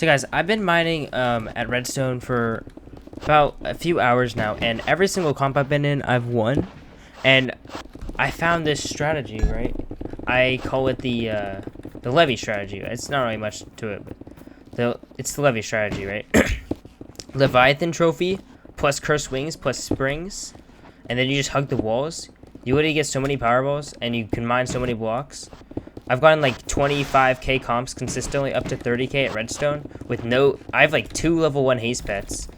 So guys, I've been mining at Redstone for about a few hours now, and every single comp I've been in, I've won. And I found this strategy, right? I call it the levy strategy. It's not really much to it, but it's the levy strategy, right? Leviathan trophy plus cursed wings plus springs, and then you just hug the walls. You literally get so many powerballs, and you can mine so many blocks. I've gotten like 25k comps consistently up to 30k at Redstone with no. I have like 2 level 1 haste pets,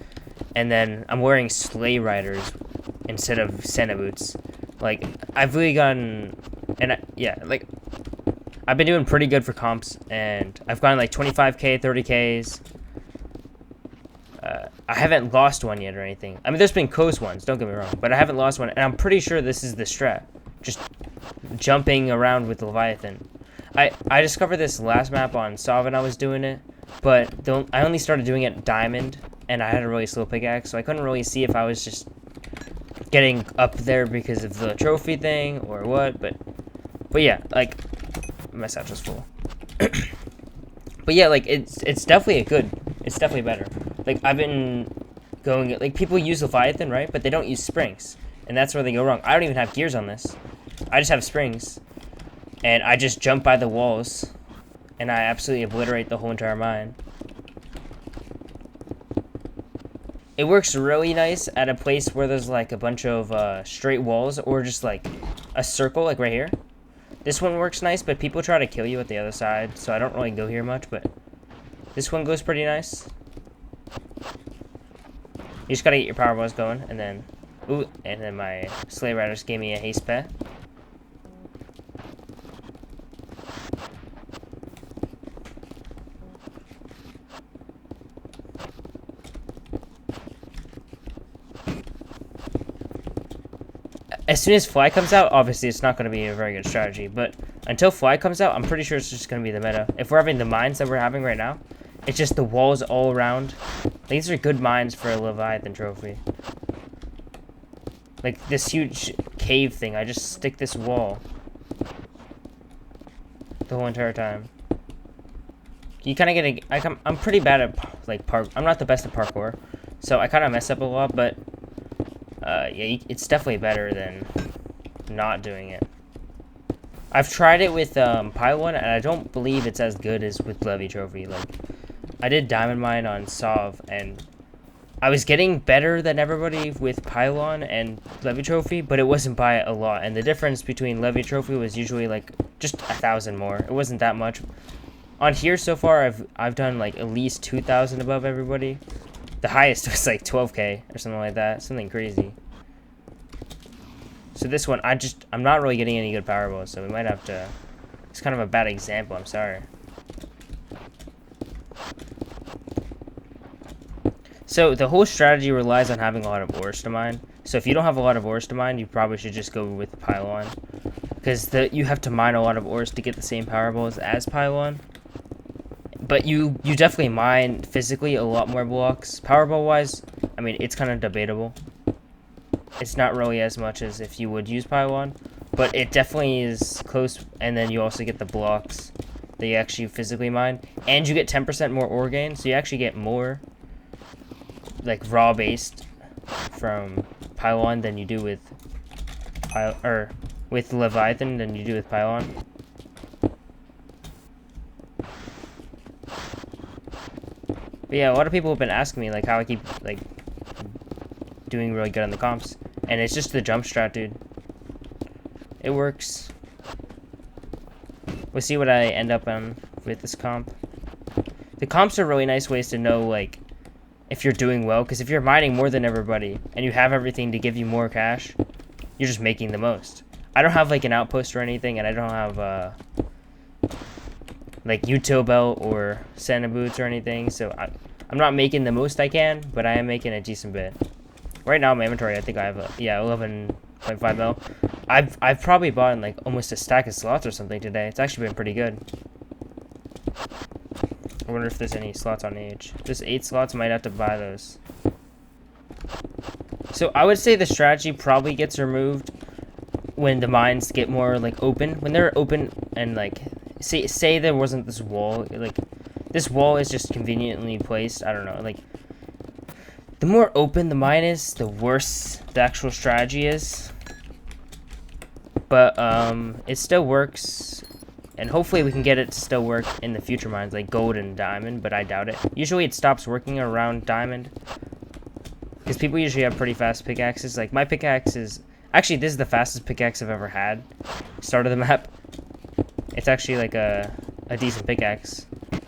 and then I'm wearing sleigh riders instead of Santa boots. Like I've really gotten, and yeah, like I've been doing pretty good for comps, and I've gotten like 25k, 30ks. I haven't lost one yet or anything. I mean, there's been close ones, don't get me wrong, but I haven't lost one, and I'm pretty sure this is the strat. Just jumping around with Leviathan. I discovered this last map on Staf when I was doing it, but I only started doing it Diamond, and I had a really slow pickaxe, so I couldn't really see if I was just getting up there because of the trophy thing or what, but yeah, like, my satchel's full. But yeah, like, it's definitely it's definitely better. Like, I've been going, like, people use Leviathan, right, but they don't use springs, and that's where they go wrong. I don't even have gears on this. I just have springs, and I just jump by the walls, and I absolutely obliterate the whole entire mine. It works really nice at a place where there's like a bunch of straight walls, or just like a circle, like right here. This one works nice, but people try to kill you at the other side, so I don't really go here much, but this one goes pretty nice. You just gotta get your power balls going, and then, ooh, and then my sleigh riders gave me a haste pet. As soon as Fly comes out, obviously it's not going to be a very good strategy, but until Fly comes out, I'm pretty sure it's just going to be the meta. If we're having the mines that we're having right now, it's just the walls all around. These are good mines for a Leviathan trophy. Like this huge cave thing, I just stick this wall the whole entire time. You kind of get a, I'm pretty bad at like I'm not the best at parkour, so I kind of mess up a lot, but yeah, it's definitely better than not doing it. I've tried it with Pylon, and I don't believe it's as good as with Levy Trophy. Like, I did Diamond Mine on Sov, and I was getting better than everybody with Pylon and Levy Trophy, but it wasn't by a lot. And the difference between Levy Trophy was usually like just 1,000 more. It wasn't that much. On here so far, I've done like at least 2,000 above everybody. The highest was like 12k or something like that, something crazy. So this one, I'm not really getting any good powerballs, so we might have to. It's kind of a bad example. I'm sorry. So the whole strategy relies on having a lot of ores to mine. So if you don't have a lot of ores to mine, you probably should just go with Pylon, because you have to mine a lot of ores to get the same powerballs as Pylon. But you definitely mine physically a lot more blocks. Powerball wise, I mean, it's kind of debatable. It's not really as much as if you would use Pylon, but it definitely is close. And then you also get the blocks that you actually physically mine, and you get 10% more ore gain, so you actually get more like raw based from Pylon than you do with Leviathan than you do with Pylon. But yeah, a lot of people have been asking me like how I keep like doing really good on the comps, and it's just the jump strat, dude. It works. We'll see what I end up on with this comp. The comps are really nice ways to know like if you're doing well, because if you're mining more than everybody and you have everything to give you more cash, you're just making the most. I don't have like an outpost or anything, and I don't have like util belt or Santa boots or anything, so I'm not making the most I can, but I am making a decent bit. Right now in my inventory, I think I have 11.5 mil. I've probably bought like almost a stack of slots or something today. It's actually been pretty good. I wonder if there's any slots on age. There's 8 slots, might have to buy those. So I would say the strategy probably gets removed when the mines get more like open. When they're open and like say there wasn't this wall, like This wall is just conveniently placed. I don't know, like, the more open the mine is, the worse the actual strategy is. But it still works, and hopefully we can get it to still work in the future mines, like gold and diamond, but I doubt it. Usually it stops working around diamond, because people usually have pretty fast pickaxes. Like, my pickaxe is... Actually, this is the fastest pickaxe I've ever had. Start of the map. It's actually, like, a decent pickaxe.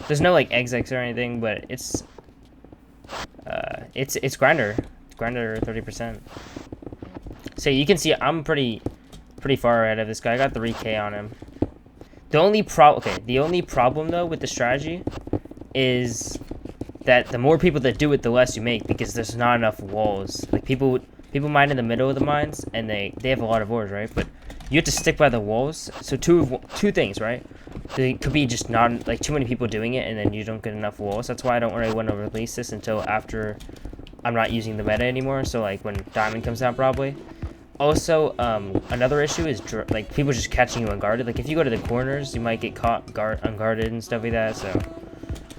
There's no, like, exits or anything, but it's grinder. It's grinder 30%. So you can see I'm pretty far ahead of this guy. I got 3K on him. The only problem, though, with the strategy is that the more people that do it, the less you make, because there's not enough walls. Like, people mine in the middle of the mines, and they have a lot of ores, right? But you have to stick by the walls. So two things, right? There could be just not, like, too many people doing it, and then you don't get enough walls. That's why I don't really want to release this until after I'm not using the meta anymore. So, like, when diamond comes out, probably. Also, another issue is, like, people just catching you unguarded. Like, if you go to the corners, you might get caught unguarded and stuff like that, so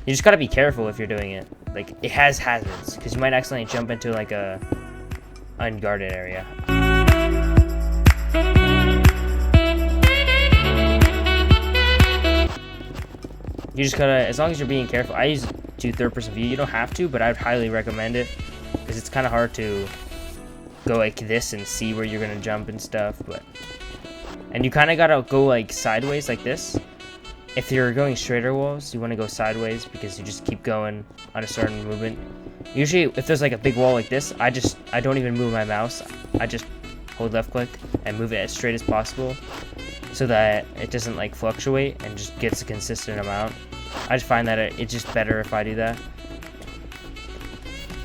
you just gotta be careful if you're doing it. Like, it has hazards, because you might accidentally jump into, like, a unguarded area. You just gotta, as long as you're being careful. I do third-person view. You don't have to, but I'd highly recommend it, because it's kind of hard to go like this and see where you're gonna jump and stuff. And you kind of gotta go like sideways like this. If you're going straighter walls, you want to go sideways, because you just keep going on a certain movement. Usually if there's like a big wall like this, I don't even move my mouse. I just hold left click and move it as straight as possible, so that it doesn't like fluctuate and just gets a consistent amount. I just find that it's just better if I do that.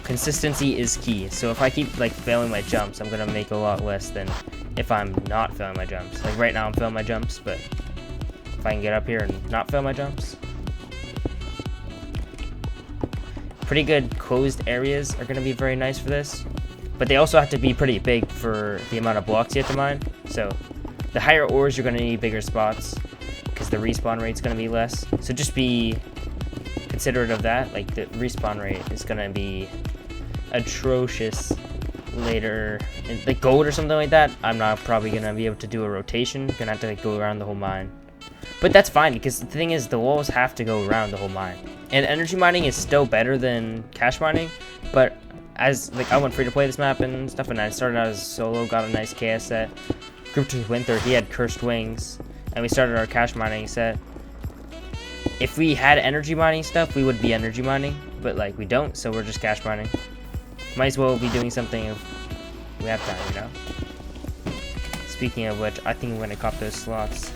Consistency is key. So if I keep like failing my jumps, I'm gonna make a lot less than if I'm not failing my jumps. Like right now I'm failing my jumps, but if I can get up here and not fail my jumps. Pretty good closed areas are gonna be very nice for this, but they also have to be pretty big for the amount of blocks you have to mine. So the higher ores, you're gonna need bigger spots, because the respawn rate's gonna be less. So just be considerate of that. Like, the respawn rate is gonna be atrocious later in like gold or something like that. I'm not probably gonna be able to do a rotation. Gonna have to like go around the whole mine, but that's fine, because the thing is, the walls have to go around the whole mine. And energy mining is still better than cash mining, but as like I went free to play this map and stuff, and I started out as a solo, got a nice KS set, grouped with Winter. He had cursed wings, and we started our cash mining set. If we had energy mining stuff, we would be energy mining, but like we don't, so we're just cash mining. Might as well be doing something if we have time, you know? Speaking of which, I think I'm gonna cop those slots.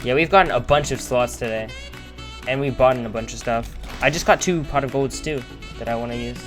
Yeah, we've gotten a bunch of slots today, and we bought in a bunch of stuff. I just got 2 pot of golds too that I want to use.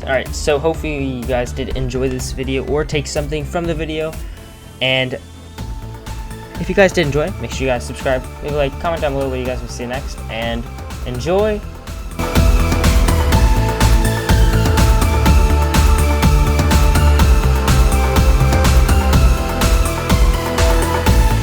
Alright, so hopefully you guys did enjoy this video or take something from the video. And if you guys did enjoy, make sure you guys subscribe, leave a like, comment down below what you guys will see next, and enjoy